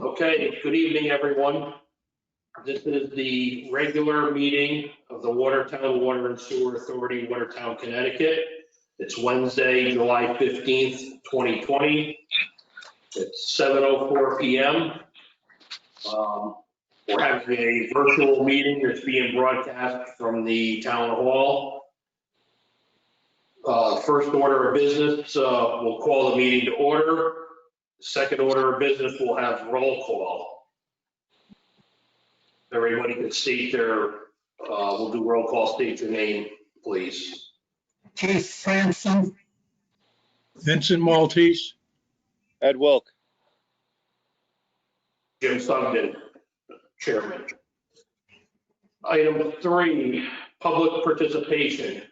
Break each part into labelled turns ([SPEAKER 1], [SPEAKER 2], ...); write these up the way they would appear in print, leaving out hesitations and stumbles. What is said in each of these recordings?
[SPEAKER 1] Okay, good evening, everyone. This is the regular meeting of the Watertown Water and Sewer Authority, Watertown, Connecticut. It's Wednesday, July 15th, 2020. It's 7:04 p.m. We're having a virtual meeting that's being broadcast from the town hall. First order of business, we'll call the meeting to order. Second order of business, we'll have roll call. Everybody can state their, we'll do roll call, state your name, please.
[SPEAKER 2] Keith Franson.
[SPEAKER 3] Vincent Maltese.
[SPEAKER 4] Ed Wilk.
[SPEAKER 1] Jim Sugden, Chairman. Item 3, public participation.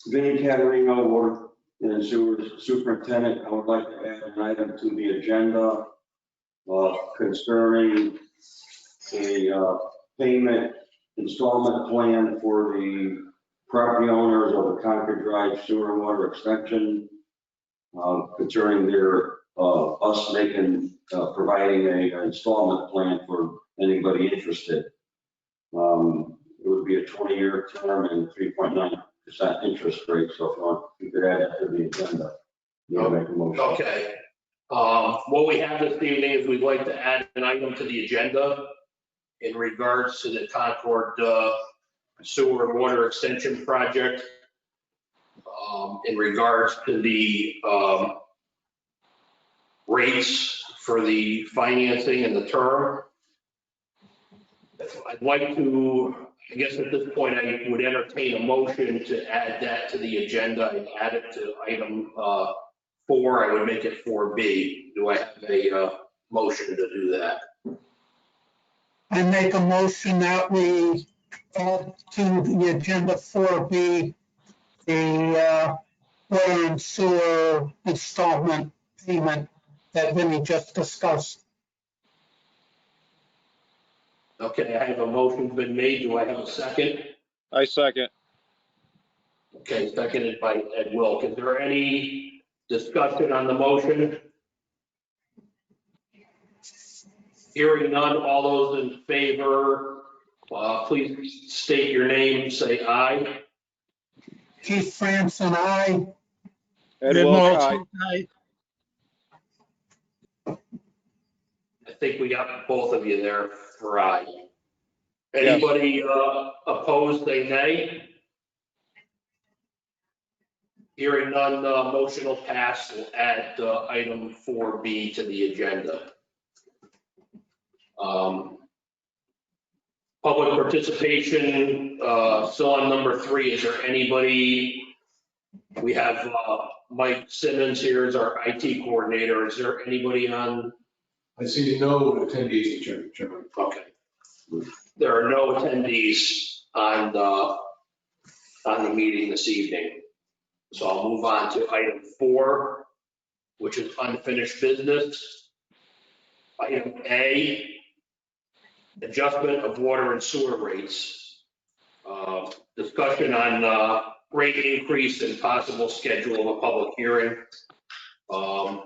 [SPEAKER 5] Vinnie Caterino, Water and Sewer Superintendent, I would like to add an item to the agenda concerning a payment installment plan for the property owners of the Concord Drive Sewer and Water Extension concerning their us making providing an installment plan for anybody interested. It would be a 20-year term and 3.9% interest rate. So if you could add that to the agenda, you'll make a motion.
[SPEAKER 1] Okay. What we have this evening is we'd like to add an item to the agenda in regards to the Concord Sewer and Water Extension Project. In regards to the rates for the financing and the term. I'd like to, I guess at this point, I would entertain a motion to add that to the agenda and add it to item 4. I would make it 4B. Do I have a motion to do that?
[SPEAKER 2] I make a motion that we add to the agenda 4B, the water and sewer installment payment that Vinnie just discussed.
[SPEAKER 1] Okay, I have a motion been made. Do I have a second?
[SPEAKER 4] I second.
[SPEAKER 1] Okay, seconded by Ed Wilk. Is there any discussion on the motion? Hearing none, all those in favor, please state your name, say aye.
[SPEAKER 2] Keith Franson, aye.
[SPEAKER 4] Ed
[SPEAKER 3] Ed
[SPEAKER 4] Wilk, aye.
[SPEAKER 3] Maltese, aye.
[SPEAKER 1] I think we got both of you there for aye. Anybody opposed, say nay. Hearing none, motion will pass. We'll add item 4B to the agenda. Public participation, still on number 3. Is there anybody? We have Mike Simmons here as our IT coordinator. Is there anybody on?
[SPEAKER 6] I see no attendees, Chairman.
[SPEAKER 1] Okay. There are no attendees on the meeting this evening. So I'll move on to item 4, which is unfinished business. Item A, adjustment of water and sewer rates. Discussion on rate increase and possible schedule of a public hearing.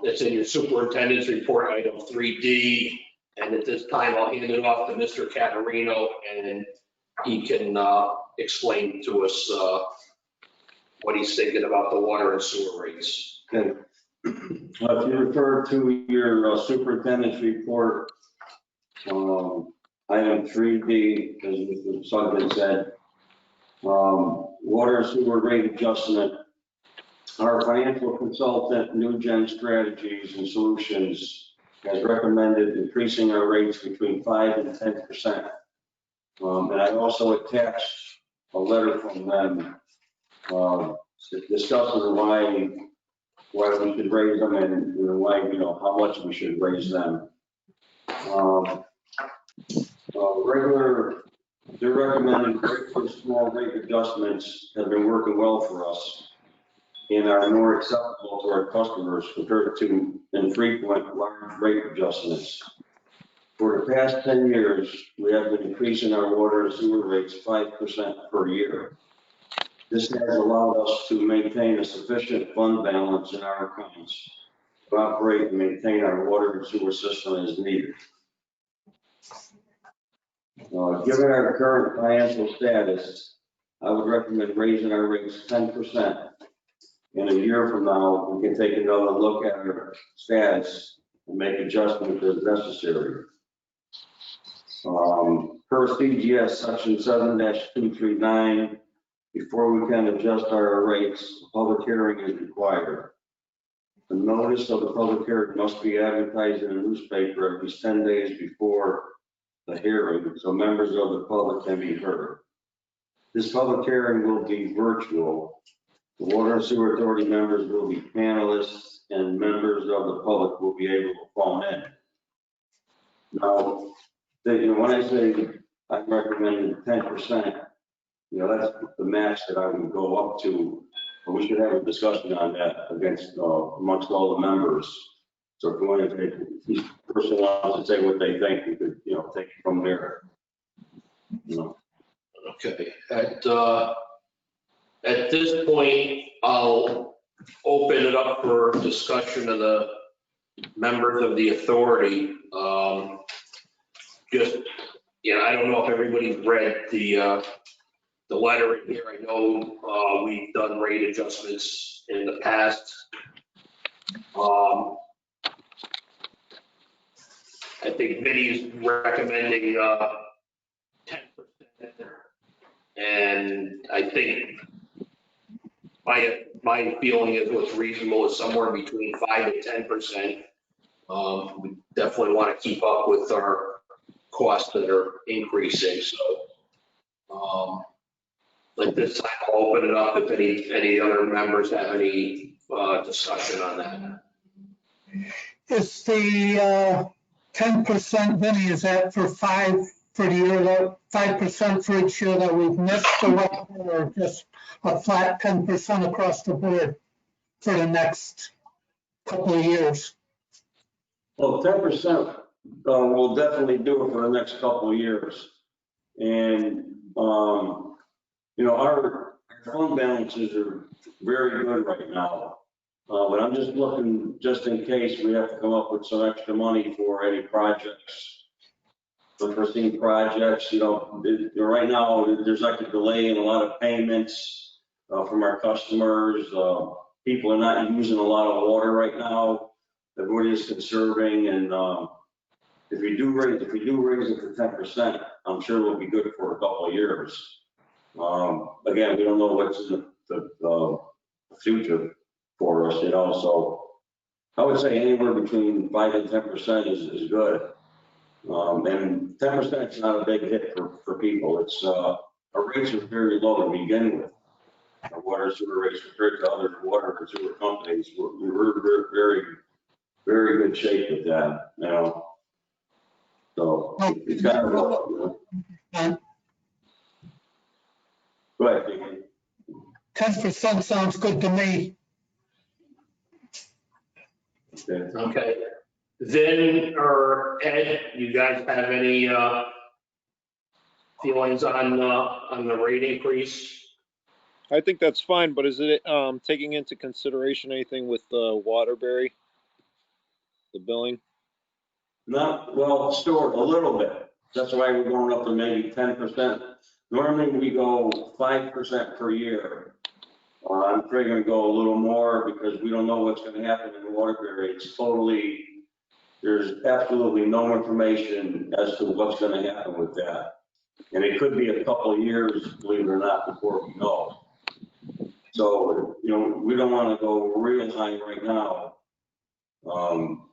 [SPEAKER 1] It's in your superintendent's report, item 3D. And at this time, I'll hand it off to Mr. Caterino, and he can explain to us what he's thinking about the water and sewer rates.
[SPEAKER 5] Okay. If you refer to your superintendent's report, item 3D, as Mr. Sugden said, water and sewer rate adjustment. Our financial consultant, New Gen Strategies and Solutions, has recommended increasing our rates between 5 and 10%. And I also attached a letter from them discussing why we should raise them and why, how much we should raise them. Their recommended regular small rate adjustments have been working well for us and are more acceptable to our customers compared to infrequent large rate adjustments. For the past 10 years, we have been increasing our water and sewer rates 5% per year. This has allowed us to maintain a sufficient fund balance in our accounts to operate and maintain our water and sewer system as needed. Given our current financial status, I would recommend raising our rates 10%. In a year from now, we can take another look at our status and make adjustments as necessary. Per CGS section 7-239, before we can adjust our rates, a public hearing is required. The notice of the public hearing must be advertised in a newspaper at least 10 days before the hearing, so members of the public can be heard. This public hearing will be virtual. The Water and Sewer Authority members will be panelists, and members of the public will be able to phone in. Now, when I say I recommend 10%, that's the max that I would go up to. But we should have a discussion on that amongst all the members. So if you want to, if each person wants to say what they think, we could, take it from there.
[SPEAKER 1] Okay, at this point, I'll open it up for discussion of the members of the authority. I don't know if everybody's read the letter in here. I know we've done rate adjustments in the past. I think Vinny's recommending 10%. And I think my feeling is what's reasonable is somewhere between 5 and 10%. We definitely want to keep up with our costs that are increasing. So like this time, I'll open it up if any other members have any discussion on that.
[SPEAKER 2] Is the 10%, Vinny, is that for the year, that 5% for each year that we've missed, or just a flat 10% across the board for the next couple of years?
[SPEAKER 5] Well, 10% will definitely do it for the next couple of years. And, our fund balances are very good right now. But I'm just looking, just in case we have to come up with some extra money for any projects, unforeseen projects. Right now, there's like a delay in a lot of payments from our customers. People are not using a lot of water right now. Everybody is conserving, and if we do raise it to 10%, I'm sure we'll be good for a couple of years. Again, we don't know what's in the future for us, so I would say anywhere between 5 and 10% is good. And 10% is not a big hit for people. It's our rates are very low to begin with. Our water and sewer rates compared to other water and sewer companies, we're very, very good shape with that, So it's kind of low. Go ahead, Vicky.
[SPEAKER 2] 10% sounds good to me.
[SPEAKER 1] Okay. Vin or Ed, you guys have any feelings on the rate increase?
[SPEAKER 4] I think that's fine, but is it taking into consideration anything with Waterbury, the billing?
[SPEAKER 5] Still a little bit. That's why we're going up to maybe 10%. Normally we go 5% per year. I'm probably going to go a little more because we don't know what's going to happen in Waterbury. There's absolutely no information as to what's going to happen with that. And it could be a couple of years, believe it or not, before we know. So, we don't want to go real high right now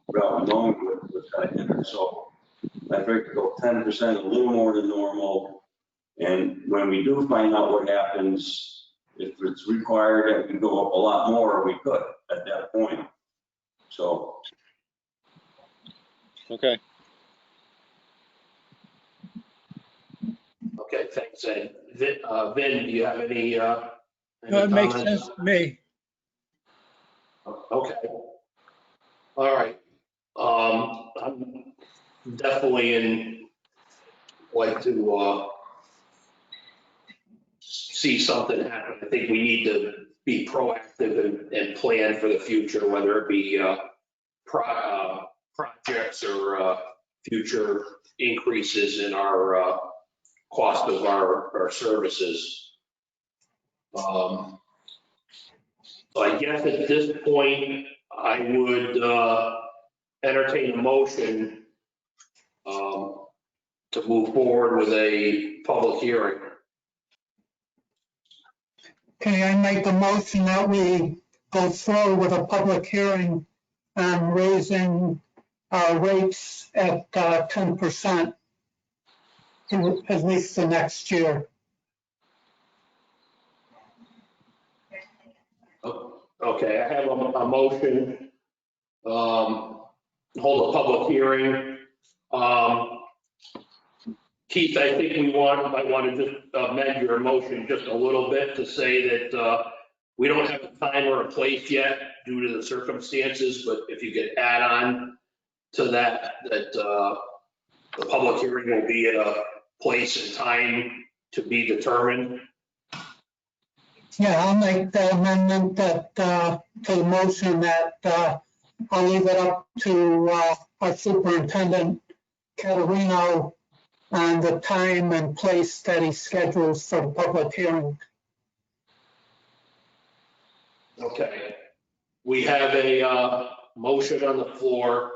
[SPEAKER 5] without knowing what's going to happen. So I figured go 10%, a little more than normal. And when we do find out what happens, if it's required that we go up a lot more, we could at that point. So.
[SPEAKER 4] Okay.
[SPEAKER 1] Okay, thanks, Ed. Vin, do you have any
[SPEAKER 3] No, it makes
[SPEAKER 1] comments?
[SPEAKER 3] sense to me.
[SPEAKER 1] Okay. All right. I'm definitely like to see something happen. I think we need to be proactive and plan for the future, whether it be projects or future increases in our cost of our services. So I guess at this point, I would entertain a motion to move forward with a public hearing.
[SPEAKER 2] Okay, I make a motion that we go through with a public hearing on raising our rates at 10% through at least the next year.
[SPEAKER 1] Okay, I have a motion, hold a public hearing. Keith, I think might want to just amend your motion just a little bit to say that we don't have a time or a place yet due to the circumstances, but if you could add on to that the public hearing will be at a place and time to be determined.
[SPEAKER 2] Yeah, I'll make the amendment that, to the motion that I'll leave it up to our superintendent, Caterino, on the time and place that he schedules for the public hearing.
[SPEAKER 1] Okay. We have a motion on the floor.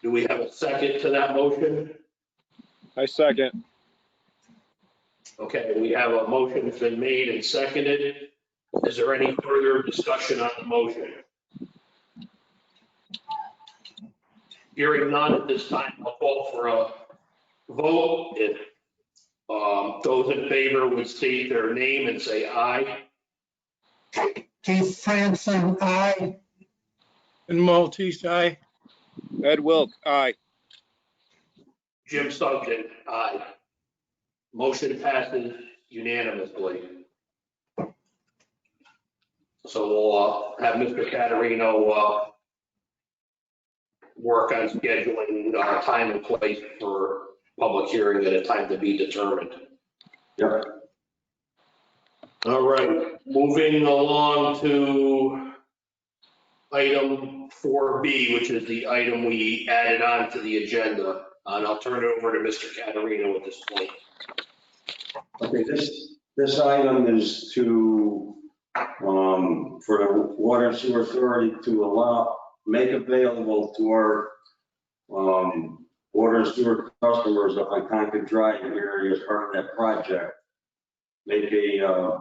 [SPEAKER 1] Do we have a second to that motion?
[SPEAKER 4] I second.
[SPEAKER 1] Okay, we have a motion that's been made and seconded. Is there any further discussion on the motion? Hearing none at this time, I'll call for a vote. If those in favor would state their name and say aye.
[SPEAKER 2] Keith Franson, aye.
[SPEAKER 3] Vin Maltese, aye.
[SPEAKER 4] Ed Wilk, aye.
[SPEAKER 1] Jim Sugden, aye. Motion passes unanimously. So we'll have Mr. Caterino work on scheduling time and place for public hearing at a time to be determined.
[SPEAKER 5] Yep.
[SPEAKER 1] All right, moving along to item 4B, which is the item we added on to the agenda. And I'll turn it over to Mr. Caterino at this point.
[SPEAKER 5] Okay, this item is to, for the Water and Sewer Authority to make available to our water and sewer customers on Concord Drive area as part of that project, make a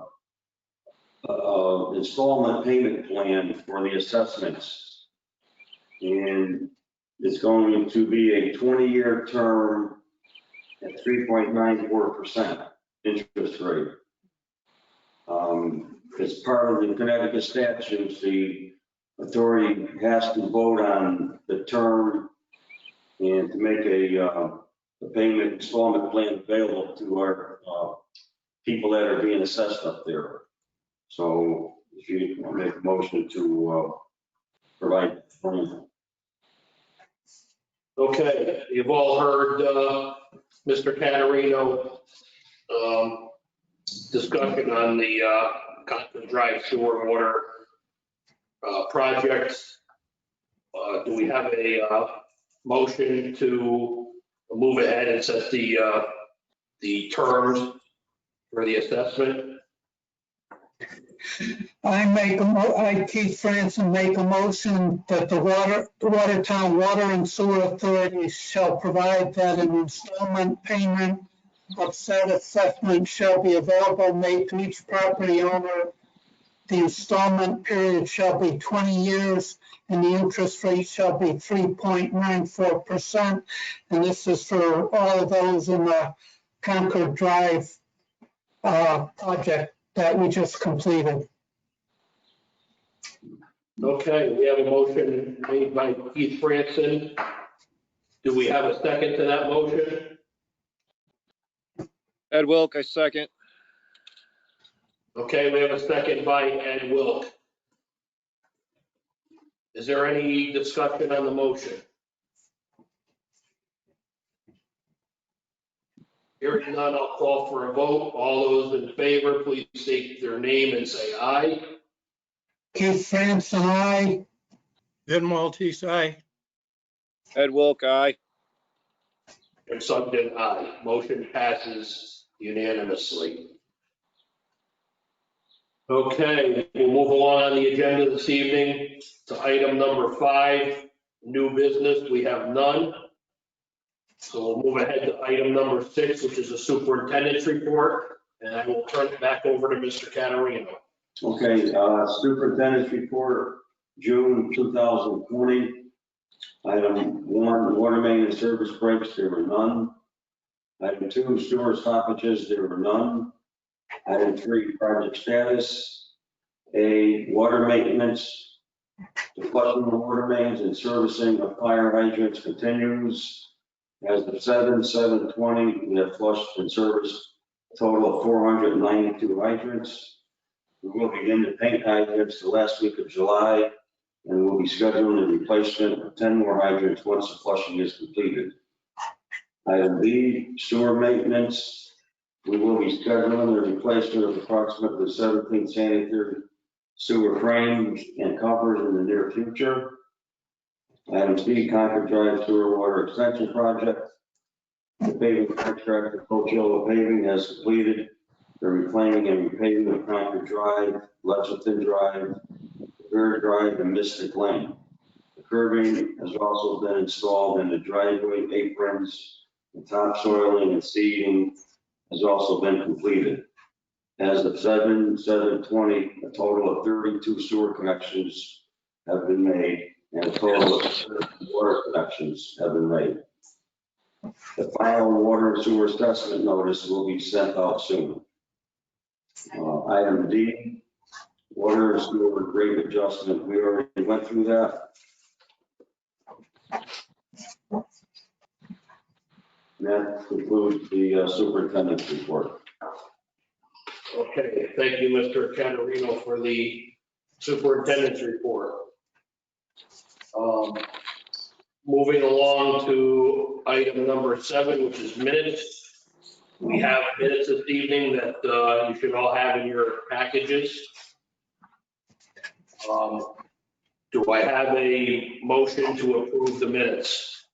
[SPEAKER 5] installment payment plan for the assessments. And it's going to be a 20-year term at 3.94% interest rate. As part of the Connecticut statutes, the authority has to vote on the term and to make a payment installment plan available to our people that are being assessed up there. So if you want to make a motion to provide funding.
[SPEAKER 1] Okay, you've all heard Mr. Caterino discussion on the Concord Drive sewer and water projects. Do we have a motion to move ahead and set the terms for the assessment?
[SPEAKER 2] I, Keith Franson, make a motion that the Watertown Water and Sewer Authority shall provide that an installment payment of said assessment shall be available made to each property owner. The installment period shall be 20 years and the interest rate shall be 3.94%. And this is for all of those in the Concord Drive project that we just completed.
[SPEAKER 1] Okay, we have a motion made by Keith Franson. Do we have a second to that motion?
[SPEAKER 4] Ed Wilk, I second.
[SPEAKER 1] Okay, we have a second by Ed Wilk. Is there any discussion on the motion? Hearing none, I'll call for a vote. All those in favor, please state their name and say aye.
[SPEAKER 2] Keith Franson, aye.
[SPEAKER 3] Vin Maltese, aye.
[SPEAKER 4] Ed Wilk, aye.
[SPEAKER 1] Jim Sugden, aye. Motion passes unanimously. Okay, we'll move along on the agenda this evening to item number 5, new business. We have none. So we'll move ahead to item number 6, which is the superintendent's report, and I will turn it back over to Mr. Caterino.
[SPEAKER 5] Okay, superintendent's report, June 2020. Item 1, water main and service breaks, there were none. Item 2, sewer stoppages, there were none. Item 3, project status. A, water maintenance. The flushing of water mains and servicing of fire hydrants continues. As of 7/7/20, we have flushed and serviced a total of 492 hydrants. We will begin to paint hydrants the last week of July, and we'll be scheduling the replacement of 10 more hydrants once the flushing is completed. Item B, sewer maintenance. We will be scheduling the replacement of approximately 17 sanitary sewer frames and covers in the near future. Item C, Concord Drive Sewer Water Extension Project. The paving contractor, Coachella Paving, has completed the reclaiming and repaving of Concord Drive, Lexington Drive, Bird Drive, and Mystic Lane. The curbing has also been installed in the driveway aprons, and topsoiling and seeding has also been completed. As of 7/7/20, a total of 32 sewer connections have been made, and a total of 30 water connections have been made. The final water and sewer assessment notice will be sent out soon. Item D, water and sewer rate adjustment. We already went through that. And that concludes the superintendent's report.
[SPEAKER 1] Okay, thank you, Mr. Caterino, for the superintendent's report. Moving along to item number 7, which is minutes. We have minutes this evening that you should all have in your packages. Do I have a motion to approve the minutes?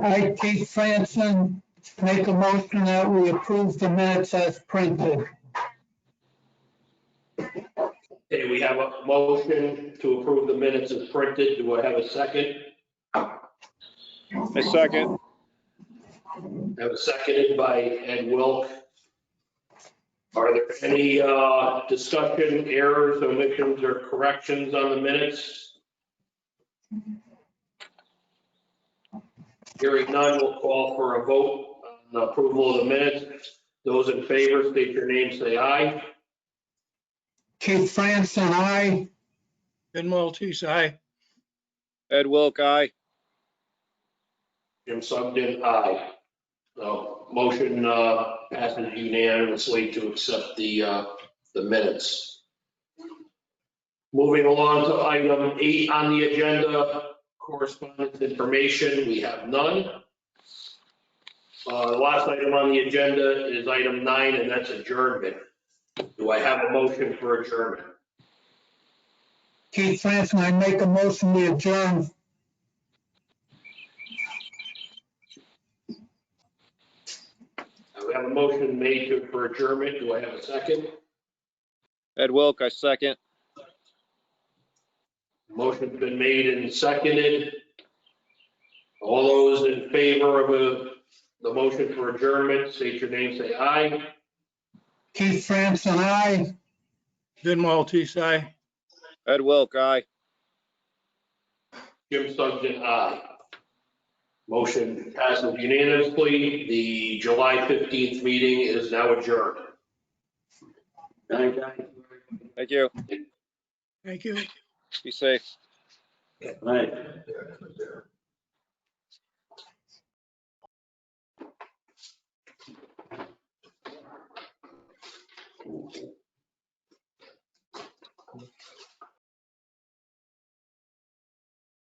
[SPEAKER 2] I, Keith Franson, make a motion that we approve the minutes as printed.
[SPEAKER 1] Okay, we have a motion to approve the minutes as printed. Do I have a second?
[SPEAKER 4] I second.
[SPEAKER 1] I have a seconded by Ed Wilk. Are there any discussion, errors, omissions, or corrections on the minutes? Hearing none, we'll call for a vote on the approval of the minutes. Those in favor, state your name, say aye.
[SPEAKER 2] Keith Franson, aye.
[SPEAKER 3] Ken Maltese, aye.
[SPEAKER 4] Ed Wilk, aye.
[SPEAKER 1] Jim Sugden, aye. So motion passes unanimously to accept the minutes. Moving along to item 8 on the agenda, correspondence information, we have none. The last item on the agenda is item 9, and that's adjournment. Do I have a motion for adjournment?
[SPEAKER 2] Keith Franson, I make a motion we adjourn.
[SPEAKER 1] We have a motion made for adjournment. Do I have a second?
[SPEAKER 4] Ed Wilk, I second.
[SPEAKER 1] Motion's been made and seconded. All those in favor of the motion for adjournment, state your name, say aye.
[SPEAKER 2] Keith Franson, aye.
[SPEAKER 3] Ken Maltese, aye.
[SPEAKER 4] Ed Wilk, aye.
[SPEAKER 1] Jim Sugden, aye. Motion passes unanimously. The July 15th meeting is now adjourned.
[SPEAKER 5] Thank you.
[SPEAKER 4] Thank you.
[SPEAKER 3] Thank you.
[SPEAKER 4] Be safe.
[SPEAKER 5] Right.